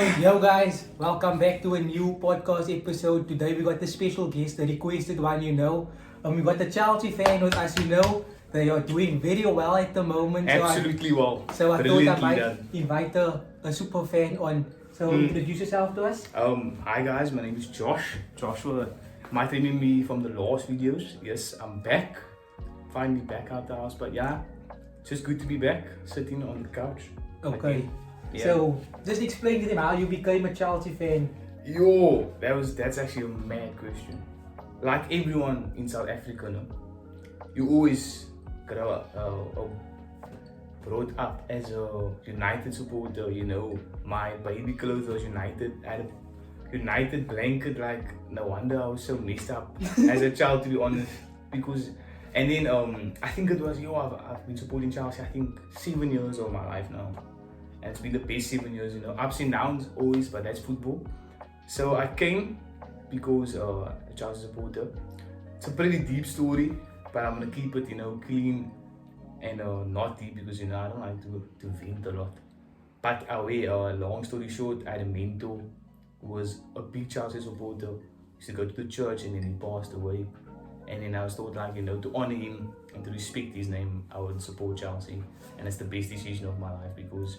Yo guys, welcome back to a new podcast episode. Today we got the special guest, the requested one, we got the Chelsea fan with us, They are doing very well at the moment. Absolutely well. So I thought I Brilliantly might done. invite a super fan on. So introduce yourself to us. Hi guys, my name is Josh. Joshua might remember me from the last videos. Yes, I'm back. Finally back out the house, but yeah, it's just good to be back, sitting on the couch. Okay. Yeah. So just explain to them how you became a Chelsea fan. Yo, that's actually a mad question. Like everyone in South Africa, no? You always brought up as a United supporter, My baby clothes was United. I had a United blanket, like no wonder I was so messed up as a child, to be honest. And then I think it was, I've been supporting Chelsea, I think 7 years of my life now. And it's been the best 7 years, ups and downs always, but that's football. So I came because a Chelsea supporter. It's a pretty deep story, but I'm gonna keep it, clean and not deep because I don't like to vent a lot. But long story short, I had a mentor who was a big Chelsea supporter. Used to go to the church and then he passed away. And then I was thought to honor him and to respect his name, I would support Chelsea. And it's the best decision of my life because,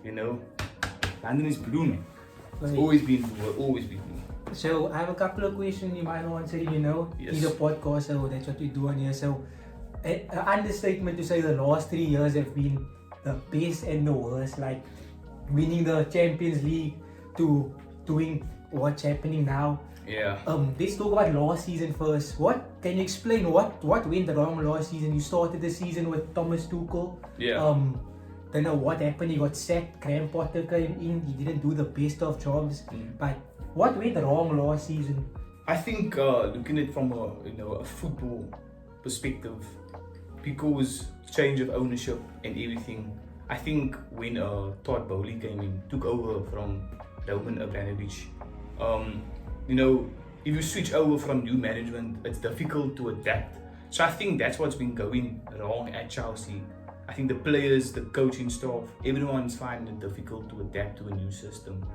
London is blue, man. It's always been blue, will always be blue. So I have a couple of questions you might answer, Yes. in the podcast, so that's what we do on here. So an understatement to say the last 3 years have been the best and the worst, like winning the Champions League to doing what's happening now. Yeah. Let's talk about last season first. Can you explain what went wrong last season? You started the season with Thomas Tuchel. Yeah. Don't know what happened. He got sacked. Graham Potter came in. He didn't do the best of jobs. But what went wrong last season? I think looking at it from a football perspective, because change of ownership and everything. I think when Todd Bowley came in, took over from Roman Abramovich. If you switch over from new management, it's difficult to adapt. So I think that's what's been going wrong at Chelsea. I think the players, the coaching staff, everyone's finding it difficult to adapt to a new system.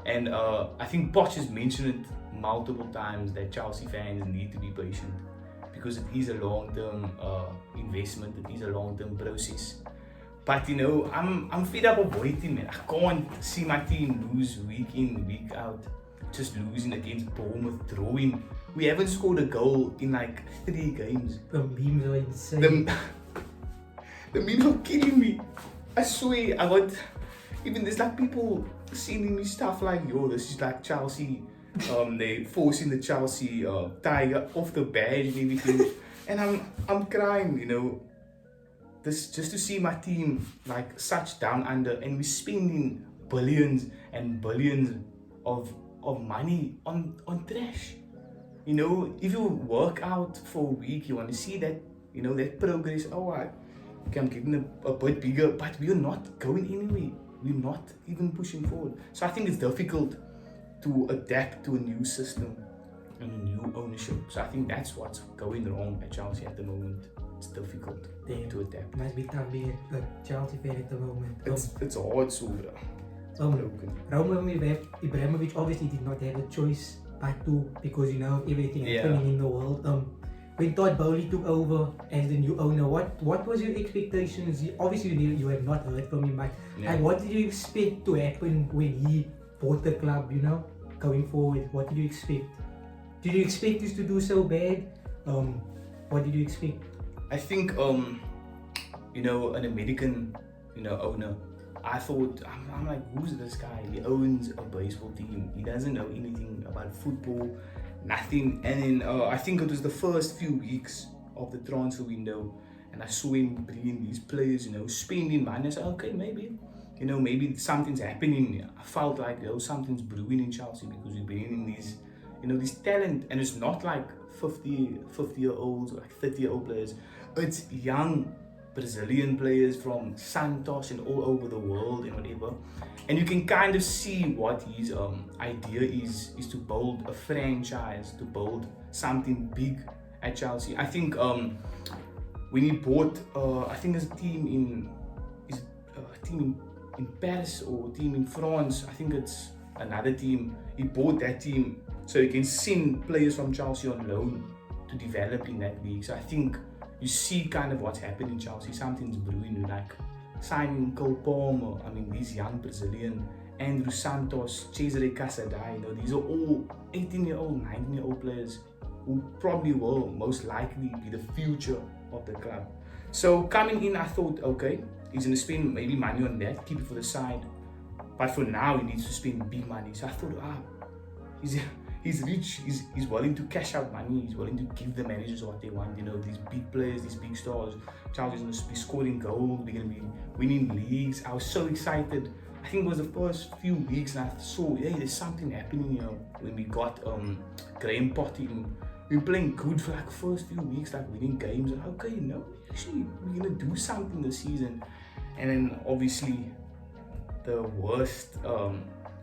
And I think Poch has mentioned it multiple times that Chelsea fans need to be patient because it is a long-term investment, it is a long-term process. But I'm fed up of waiting, man. I can't see my team lose week in, week out. Just losing against Bournemouth, drawing. We haven't scored a goal in like 3 games. The memes are insane. The memes are killing me. I swear, even there's like people sending me stuff like, this is like Chelsea. They forcing the Chelsea tiger off the badge and everything. And I'm crying, This just to see my team like such down under, and we're spending billions and billions of money on trash. If you work out for a week, you want to see that that progress. I'm getting a bit bigger, but we're not going anywhere. We're not even pushing forward. So I think it's difficult to adapt to a new system and a new ownership. So I think that's what's going wrong at Chelsea at the moment. It's difficult to adapt. Must be tough being a Chelsea fan at the moment. It's hard, so Roman Abramovich obviously did not have a choice but to, because everything happening in the world. When Todd Bowley took over as the new owner, what was your expectations? Obviously you have not heard from him, but and what did you expect to happen when he bought the club, going forward? What did you expect? Did you expect us to do so bad? What did you expect? I think an American owner, I thought, I'm like, who's this guy? He owns a baseball team. He doesn't know anything about football, nothing. And then I think it was the first few weeks of the transfer window, and I saw him bringing these players, spending money. I said, okay, maybe something's happening. I felt like something's brewing in Chelsea because we're bringing these, this talent, and it's not like 50-year-olds, like 30-year-old players. It's young Brazilian players from Santos and all over the world and whatever. And you can kind of see what his idea is to build a franchise, to build something big at Chelsea. I think when he bought, I think there's a team in Paris or a team in France. I think it's another team. He bought that team so he can send players from Chelsea on loan to develop in that league. So I think you see kind of what's happened in Chelsea. Something's brewing, like signing Cole Palmer, I mean, these young Brazilian, Andrew Santos, Cesare Casadei, you know, these are all 18-year-old, 19-year-old players who probably will most likely be the future of the club. So coming in, I thought, okay, he's going to spend maybe money on that, keep it for the side. But for now, he needs to spend big money. So I thought, he's rich, he's willing to cash out money, he's willing to give the managers what they want, you know, these big players, these big stars. Chelsea's going to be scoring goals, they're going to be winning leagues. I was so excited. I think it was the first few weeks and I saw, hey, there's something happening, you know, when we got Graham Potter in. We were playing good for like first few weeks, like winning games, and okay, you know, actually we're gonna do something this season. And then obviously the worst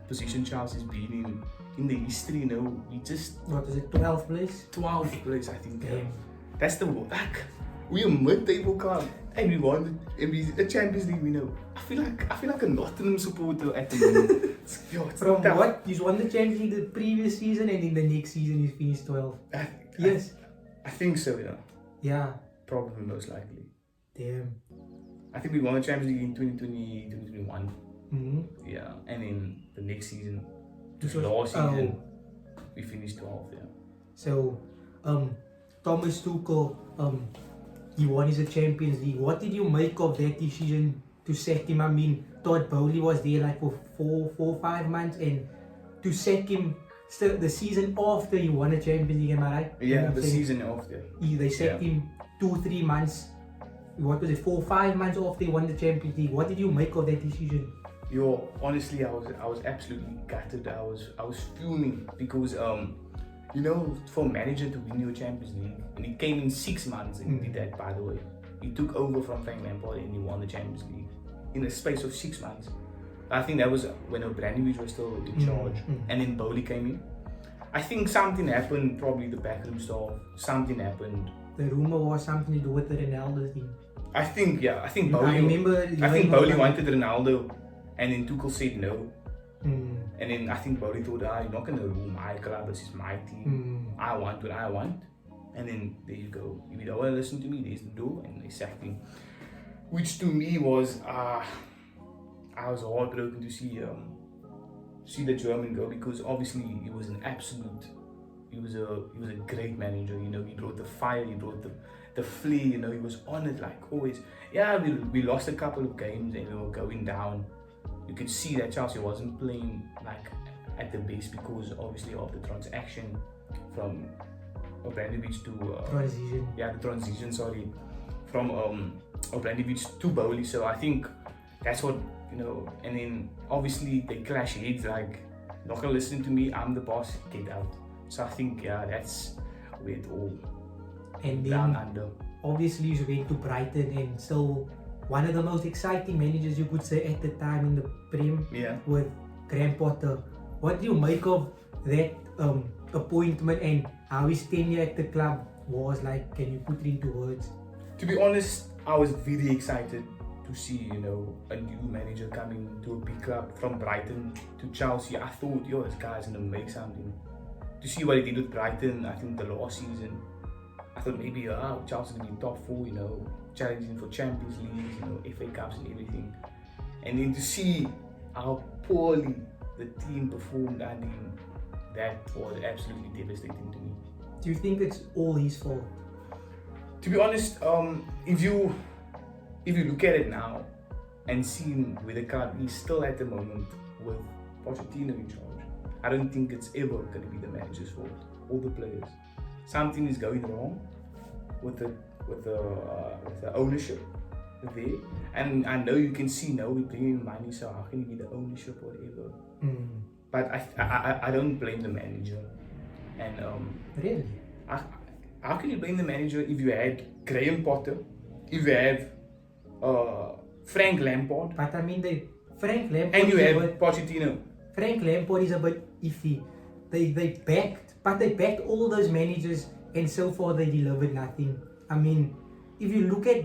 position Chelsea's been in the history, you know, we just, what is it, 12th place? 12th place, I think. Damn. That's the like we're a mid-table club and we won the Champions League, you know. I feel like a Nottingham supporter at the moment. From tough. what? You won the Champions League the previous season and in the next season you finished 12th. Yes. I think so, yeah. Yeah. Probably most likely. Damn. I think we won the Champions League in 2020, 2021. Mm-hmm. Yeah, and in the next season, So- last season, we finished 12th, yeah. So, Thomas Tuchel, he won his Champions League. What did you make of that decision to sack him? I mean, Todd Bowley was there like for 4-5 months, and to sack him still the season after he won a Champions League, am I right? Yeah, the season after. They sacked him 2-3 months. What was it? 4-5 months after he won the Champions League. What did you make of that decision? Yo, honestly, I was absolutely gutted. I was fuming because you know, for a manager to win your Champions League, and he came in 6 months and he did that, by the way. He took over from Frank Lampard and he won the Champions League in a space of 6 months. I think that was when Obradović was still in charge, and then Bowley came in. I think something happened, probably the backroom staff, something happened. The rumor was something to do with the Ronaldo thing. I think I think Bowley wanted Ronaldo, and then Tuchel said no. And then I think Bowley thought, you're not going to rule my club, this is my team. I want what I want. And then there you go. If you don't want to listen to me, there's the door, and they sacked him. Which to me was, I was heartbroken to see the German go, because obviously he was an absolute, he was a great manager, you know. He brought the fire, he brought the flair, you know. He was on it like always. Yeah, we lost a couple of games and we were going down. You could see that Chelsea wasn't playing like at the base because obviously of the transaction from Obradović to transition. Yeah, the transition. Sorry, from Obradović to Bowley. So I think that's what, you know. And then obviously they clash heads. Like, not gonna listen to me. I'm the boss. Get out. So I think that's where it all And down then under. obviously you went to Brighton, and still one of the most exciting managers you could say at the time in the Prem, Yeah. with Graham Potter. What do you make of that appointment and how his tenure at the club was like? Can you put it into words? To be honest, I was very excited to see, you know, a new manager coming to a big club from Brighton to Chelsea. I thought, yo, this guy's gonna make something. To see what he did with Brighton, I think the last season, I thought maybe Chelsea gonna be top 4, you know, challenging for Champions League, you know, FA Cups and everything. And then to see how poorly the team performed under him, that was absolutely devastating to me. Do you think it's all his fault? To be honest, if you look at it now and see where the club is still at the moment with Pochettino in charge, I don't think it's ever going to be the manager's fault or the players. Something is going wrong with the ownership there, and I know you can see now we're bringing money, so how can it be the ownership or whatever? But I don't blame the manager. And Really? how can you blame the manager if you had Graham Potter, if you have Frank Lampard, But I mean, Frank Lampard and you is a have bit- Pochettino? Frank Lampard is a bit iffy. They backed all those managers, and so far they delivered nothing. I mean, if you look at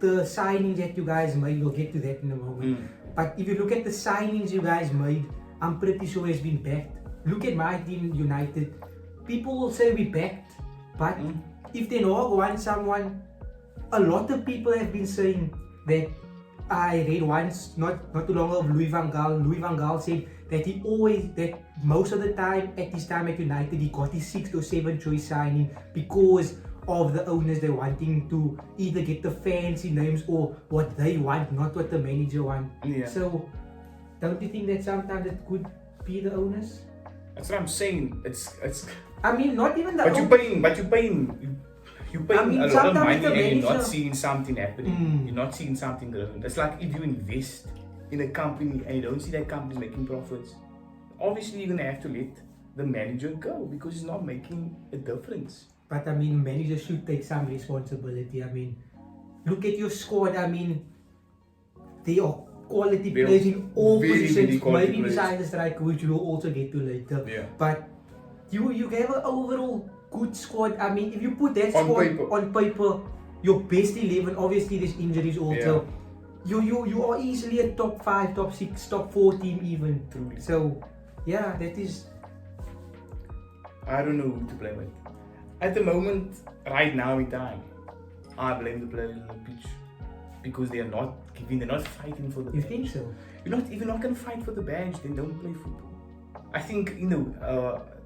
the signings that you guys made, we'll get to that in a moment. But if you look at the signings you guys made, I'm pretty sure has been backed. Look at my team, United. People will say we backed, but if Ten Hag wants someone, a lot of people have been saying that. I read once, not too long ago, Louis van Gaal. Louis van Gaal said that most of the time at his time at United, he got his 6th or 7th choice signing because of the owners. They're wanting to either get the fancy names or what they want, not what the manager wants. Yeah. So, don't you think that sometimes it could be the owners? That's what I'm saying. It's. I mean, not even the But you're paying I mean, a lot of sometimes money the and you're not manager- seeing something happening. You're not seeing something growing. It's like if you invest in a company and you don't see that company's making profits, obviously you're gonna have to let the manager go because he's not making a difference. But I mean, managers should take some responsibility. I mean, look at your squad. I mean, they are quality They're players in all very, positions. very quality Maybe players. besides the striker, which we'll also get to later. Yeah. But you have an overall good squad. I mean, if you put that On squad paper. on paper, your best 11. Obviously, there's injuries also. You are easily a top 5, top 6, top 4 team even. Truly. So, yeah, that is. I don't know who to blame it. At the moment, right now in time, I blame the players on the pitch because they're not fighting for the You badge. think so? If you're not gonna fight for the badge, then don't play football. I think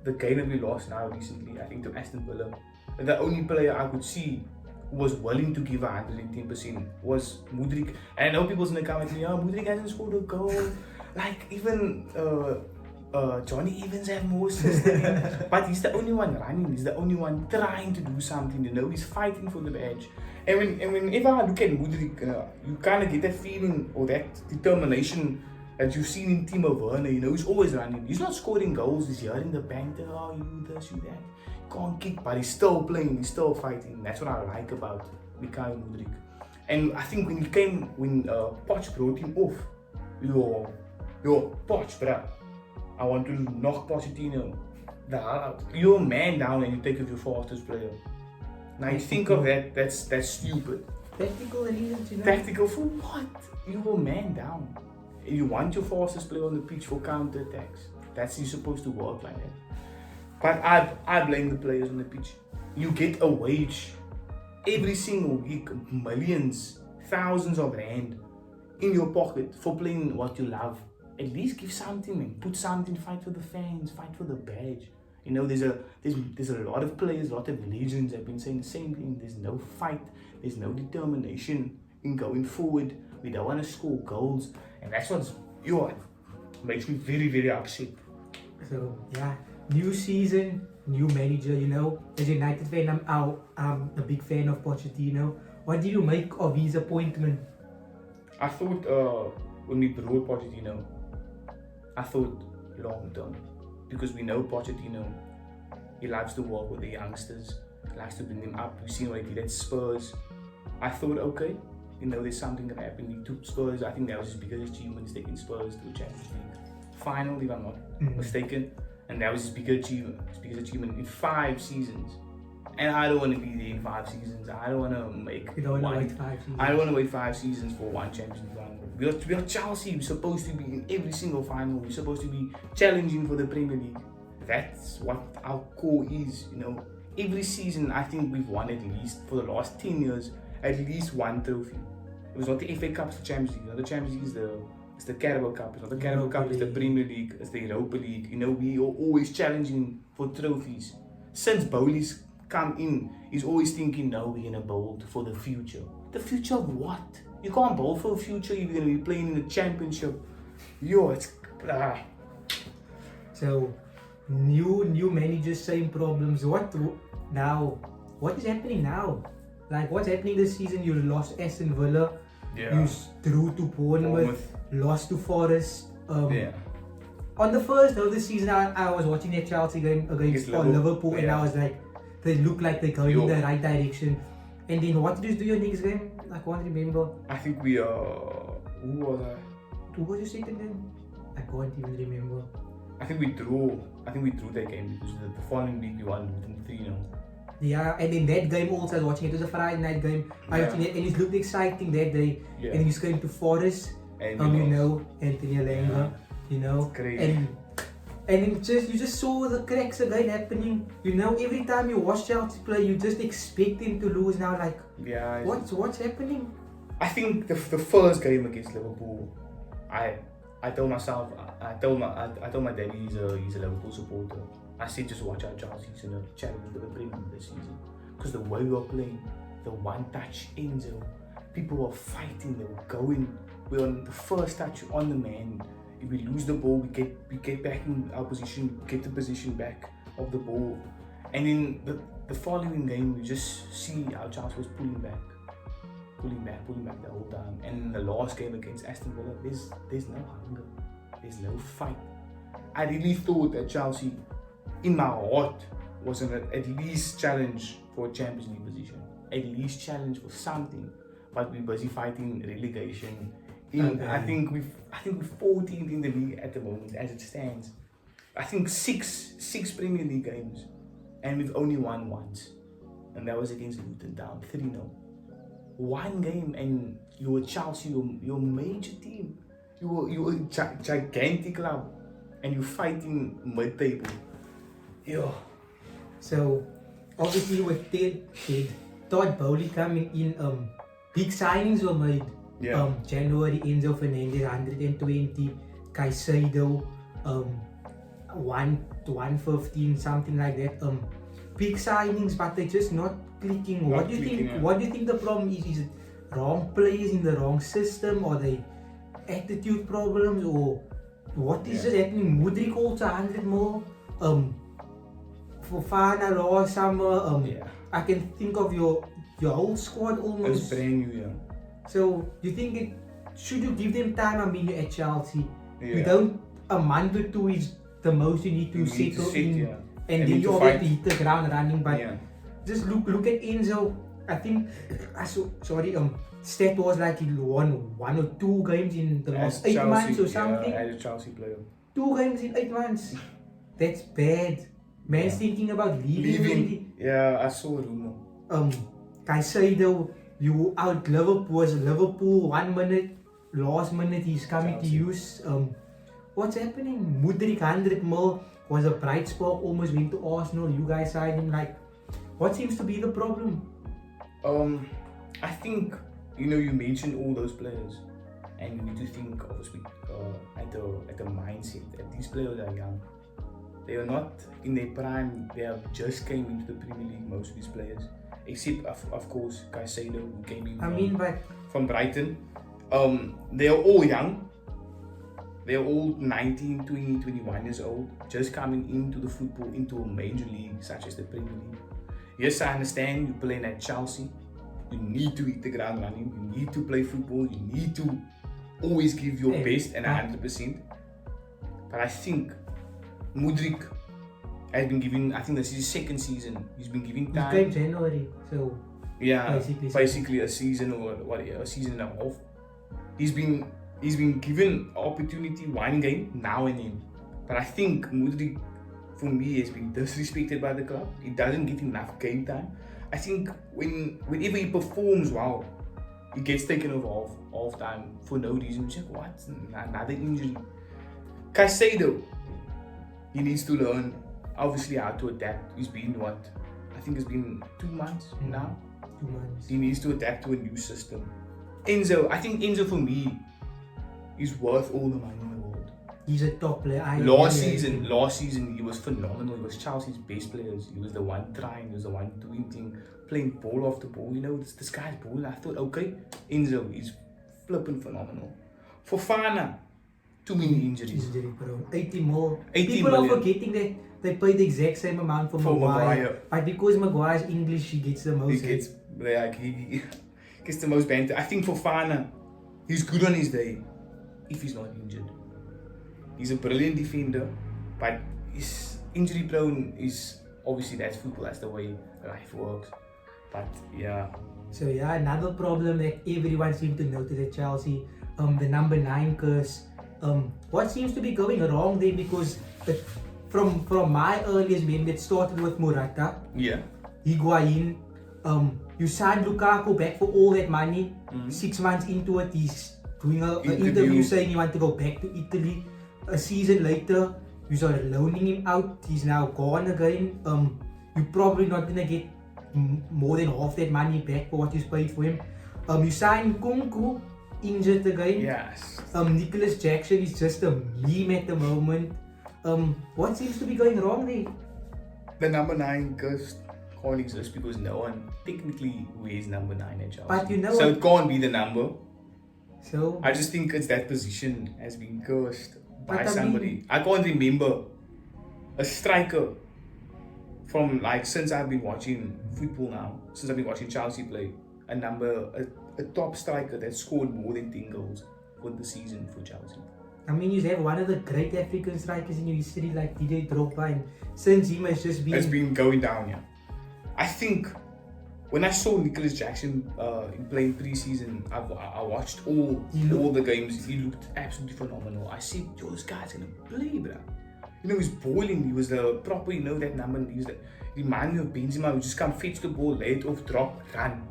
the game that we lost now recently, I think to Aston Villa, the only player I could see who was willing to give 110% was Mudryk. And I know people's gonna come at me, Mudryk hasn't scored a goal. Like even Johnny Evans have more assists than him, but he's the only one running. He's the only one trying to do something. He's fighting for the badge. And whenever I look at Mudryk, you kind of get that feeling or that determination that you've seen in Timo Werner. He's always running. He's not scoring goals. He's hearing the banter. Oh, you do this, you that. Can't kick, but he's still playing. He's still fighting. That's what I like about Mikael Mudryk. And I think when Poch brought him off, yo, Poch, bruh. I want to knock Pochettino the hell out. You're a man down and you take off your fastest player. Now you think of that, that's stupid. Tactical reasons, Tactical for what? You're a man down. You want your fastest player on the pitch for counter attacks. You're supposed to work like that. But I blame the players on the pitch. You get a wage every single week, millions, thousands of rand in your pocket for playing what you love. At least give something, man. Put something. Fight for the fans. Fight for the badge. There's a lot of players, a lot of legends have been saying the same thing. There's no fight. There's no determination in going forward. We don't want to score goals, and that's what makes me very, very upset. So yeah, new season, new manager. As a United fan, I'm a big fan of Pochettino. What do you make of his appointment? I thought when we brought Pochettino, I thought long term, because we know Pochettino, he likes to work with the youngsters, he likes to bring them up. We've seen what he did at Spurs. I thought, okay, there's something gonna happen. He took Spurs, I think that was his biggest achievement, taking Spurs to the Champions League final, if I'm not mistaken, and that was his biggest achievement in 5 seasons. And I don't want to be there in 5 seasons. I don't want to make. You don't want to wait 5 seasons. I don't want to wait 5 seasons for one Champions League final. We are Chelsea. We're supposed to be in every single final. We're supposed to be challenging for the Premier League. That's what our core is. Every season I think we've won at least, for the last 10 years, at least one trophy. It was not the FA Cup, it's the Champions League. The Champions League is the Carabao Cup. It's not the Carabao Cup, it's the Premier League, it's the Europa League. We are always challenging for trophies. Since Bowley's come in, he's always thinking, no, we're gonna bowl for the future. The future of what? You can't bowl for the future if you're gonna be playing in the Championship. It's So new managers, same problems. What is happening now? Like, what's happening this season? You lost Aston Villa, you drew to Bournemouth, lost to Forest. On the first of the season, I was watching that Chelsea game against Liverpool, and I was like, they look like they're going in the right direction. And then what did you do your next game? I can't remember. I think we who was I? Who was your second game? I can't even remember. I think we drew that game because the following week we won within 3-0. Yeah, and in that game also I was watching it. It was a Friday night game. I was watching it, and it looked exciting that day. Yeah. And he's going to Forest. And Anthony Elanga. you know. Crazy. And you just saw the cracks again happening. You know, every time you watch Chelsea play, you just expect them to lose. Now, like, Yeah. what's happening? I think the first game against Liverpool, I told myself, I told my daddy he's a Liverpool supporter. I said just watch out Chelsea's in a challenge for the Premier League this season, because the way we were playing, the one touch Enzo, people were fighting, they were going. We're on the first touch on the man. If we lose the ball, we get back in our position, get the position back of the ball, and in the following game, we just see how Chelsea was pulling back the whole time. And in the last game against Aston Villa, there's no hunger, there's no fight. I really thought that Chelsea, in my heart, was at least challenge for a Champions League position, at least challenge for something, but we're busy fighting relegation. I think we're 14th in the league at the moment as it stands. I think six Premier League games, and we've only won once, and that was against Luton Town, 3-0. One game, and you're Chelsea, you're a major team, you're a gigantic club, and you're fighting mid-table. Yeah. So obviously with Todd Bowley coming in, big signings were made. Yeah. January, Enzo Fernandez 120, Caicedo 115, something like that. Big signings, but they're just not clicking. What do you think the problem is? Is it wrong players in the wrong system, or they attitude problems, or what is it happening? Mudryk also 100 more. Fofana last summer. I can think of your whole squad almost. It's brand new, yeah. So you think should you give them time? I mean, you're at Chelsea. You don't, a month or two is the most you need to settle in, and then you already hit the ground running. But just look at Enzo. I think stat was like he won 1 or 2 games in the last 8 months or something. As a Chelsea player. 2 games in 8 months. That's bad. Man's thinking about leaving. Yeah, I saw a rumor. Caicedo, you out Liverpool 1 minute, last minute he's coming Chelsea. To use. What's happening? Mudryk 100 mil was a bright spot, almost went to Arsenal. You guys signed him. Like, what seems to be the problem? I think, you mentioned all those players, and you need to think obviously at the mindset that these players are young. They are not in their prime. They have just came into the Premier League, most of these players, except of course Caicedo, who came in from Brighton. They are all young. They are all 19, 20, 21 years old, just coming into the football, into a major league such as the Premier League. Yes, I understand you're playing at Chelsea. You need to hit the ground running. You need to play football. You need to always give your best and 100%. But I think Mudryk has been given, I think this is his second season. He's been given time. He came January, so basically a season or a season and a half. He's been given opportunity one game now and then. But I think Mudryk, for me, has been disrespected by the club. He doesn't get enough game time. I think whenever he performs well, he gets taken off half time for no reason. He's like, what? Another injury. Caicedo, he needs to learn obviously how to adapt. He's been it's been 2 months now. 2 months. He needs to adapt to a new system. I think Enzo for me is worth all the money in the world. He's a top player. Last season he was phenomenal. He was Chelsea's best players. He was the one trying, he was the one doing things, playing ball off the ball. This guy's ball. I thought, okay, Enzo is flipping phenomenal. Fofana, too many injuries. Injury prone. 80 more. 80 People million. are forgetting that they paid the exact same amount for Maguire. But because Maguire's English, he gets the most. He gets the most banter. I think Fofana, he's good on his day if he's not injured. He's a brilliant defender, but he's injury prone. Obviously that's football, that's the way life works. But So another problem that everyone seems to notice at Chelsea, the number 9 curse. What seems to be going wrong there? Because from my earliest memory, it started with Morata. Higuain. You signed Lukaku back for all that money. 6 months into it, he's doing an interview saying he wants to go back to Italy. a season later, you are loaning him out. He's now gone again. You're probably not gonna get more than half that money back for what you paid for him. You sign Nkunku, injured again. Yes. Nicholas Jackson is just a meme at the moment. What seems to be going wrong there? The number 9 curse can't exist because no one technically wears number 9 at Chelsea. But you know so what? it can't be the number. So I just think it's that position has been cursed by But I somebody. mean- I can't remember a striker from like since I've been watching football now, since I've been watching Chelsea play, a top striker that scored more than 10 goals for the season for Chelsea. I mean, you have one of the great African strikers in your history like Didier Drogba, and since him has just been... It's been going down, yeah. I think when I saw Nicholas Jackson playing pre-season, I watched all the games. He looked absolutely phenomenal. I said, yo, this guy's gonna play, bro. You know, he's balling. He was the proper, you know, that number. He reminded me of Benzema, who just come fetch the ball, lay it off, drop, run,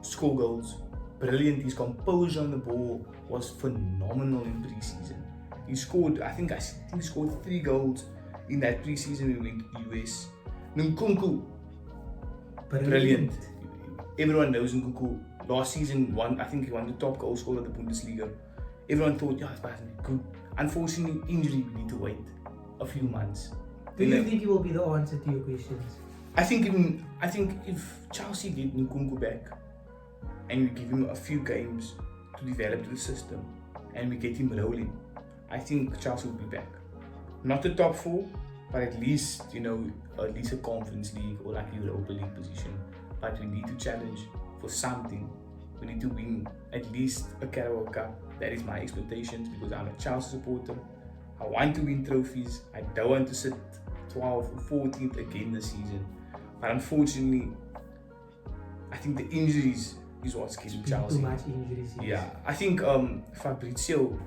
score goals. Brilliant. His composure on the ball was phenomenal in pre-season. He scored, I think he scored 3 goals in that pre-season we went to the US. Nkunku, brilliant. Everyone knows Nkunku. Last season, I think he won the top goal scorer of the Bundesliga. Everyone thought, yeah, it's good. Unfortunately, injury, we need to wait a few months. Do you think he will be the answer to your questions? I think if Chelsea get Nkunku back and we give him a few games to develop the system and we get him rolling, I think Chelsea will be back. Not the top 4, but at least, you know, at least a Conference League or like a Europa League position. But we need to challenge for something. We need to win at least a Carabao Cup. That is my expectations because I'm a Chelsea supporter. I want to win trophies. I don't want to sit 12th or 14th again this season. But unfortunately, I think the injuries is what's killing Chelsea. Too much injuries. Yes. Yeah, I think Fabrizio,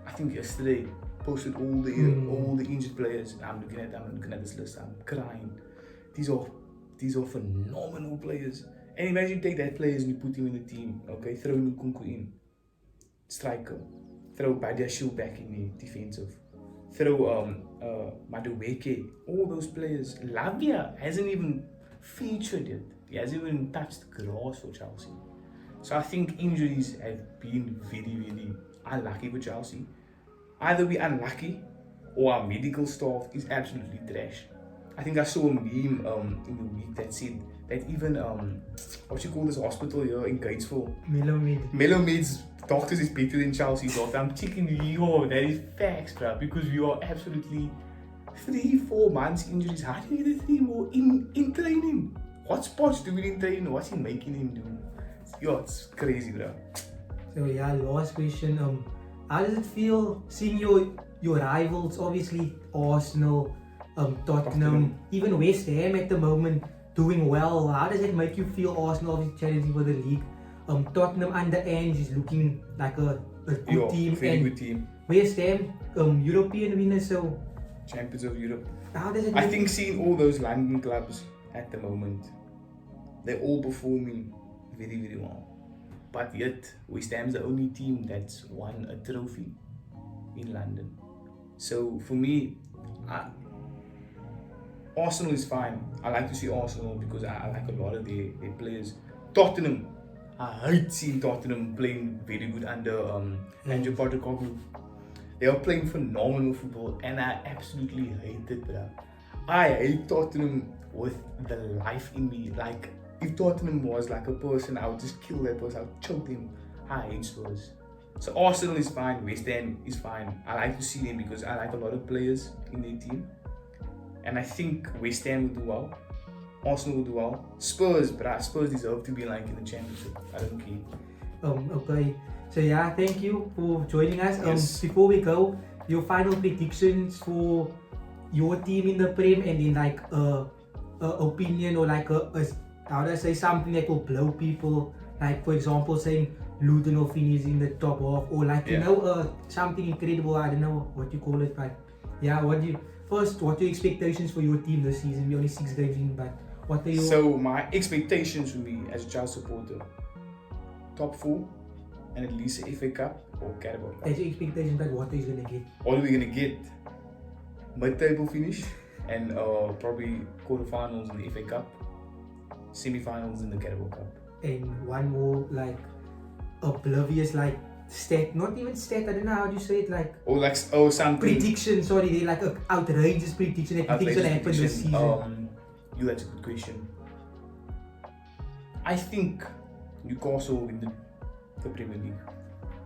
I think yesterday posted all the injured players. I'm looking at this list. I'm crying. These are phenomenal players. And imagine you take that players and you put him in the team. Okay, throw Nkunku in, striker. Throw Badiashile back in the defensive. Throw Madueke. All those players. Lavia hasn't even featured yet. He hasn't even touched the grass for Chelsea. So I think injuries have been very, very unlucky for Chelsea. Either we're unlucky or our medical staff is absolutely trash. I think I saw a meme in the week that said that even what you call this hospital here in Gatesville, Mellowmead's doctors is better than Chelsea's doctor. I'm checking you, that is facts, bro, because we are absolutely 3-4 months injuries. How do you get 3 more in training? What spots do we in training? What's he making him do? Yo, it's crazy, bro. So yeah, last question. How does it feel seeing your rivals, obviously Arsenal, Tottenham, even West Ham at the moment doing well? How does it make you feel? Arsenal obviously challenging for the league. Tottenham under Ange is looking like a good team. Very good team. West Ham, European winners, so Champions of Europe. how does it? I think seeing all those London clubs at the moment, they're all performing very, very well. But yet, West Ham's the only team that's won a trophy in London. So for me, Arsenal is fine. I like to see Arsenal because I like a lot of their players. Tottenham, I hate seeing Tottenham playing very good under Andrew Postecoglou. They are playing phenomenal football and I absolutely hate it, bro. I hate Tottenham with the life in me. Like, if Tottenham was like a person, I would just kill that person, I would choke them. I hate Spurs. So Arsenal is fine, West Ham is fine. I like to see them because I like a lot of players in their team. And I think West Ham will do well. Arsenal will do well. Spurs deserve to be like in the championship. I don't care. Okay. So yeah, thank you for joining us. Yes. Before we go, your final predictions for your team in the Prem, and then like a opinion or like how do I say, something that will blow people, like for example saying Luton will finish in the top half, or like you know something incredible. I don't know what you call it, but yeah, what are your expectations for your team this season? We're only 6 games in, but what are your... So my expectations for me as a Chelsea supporter, top 4, and at least the FA Cup or Carabao Cup. As your expectations like what he's gonna get? What are we gonna get? Mid-table finish and probably quarterfinals in the FA Cup, semi-finals in the Carabao Cup. And one more like oblivious like stat, not even stat, I don't know how you say it, like Or like something. prediction, sorry, they like an outrageous prediction that you think is gonna happen this season. That's a good question. I think Newcastle will win the Premier League.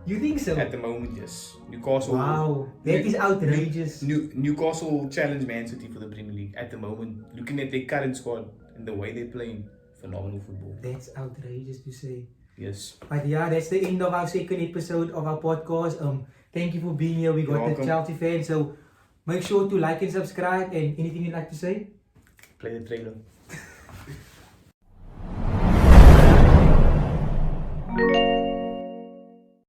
You think so? At the moment, yes. Newcastle. Wow, that is outrageous. Newcastle will challenge Man City for the Premier League at the moment. Looking at their current squad and the way they're playing, phenomenal football. That's outrageous to say. Yes. But yeah, that's the end of our second episode of our podcast. Thank you for being here. We got You're the welcome. Chelsea fans, so make sure to like and subscribe. And anything you'd like to say? Play the trailer.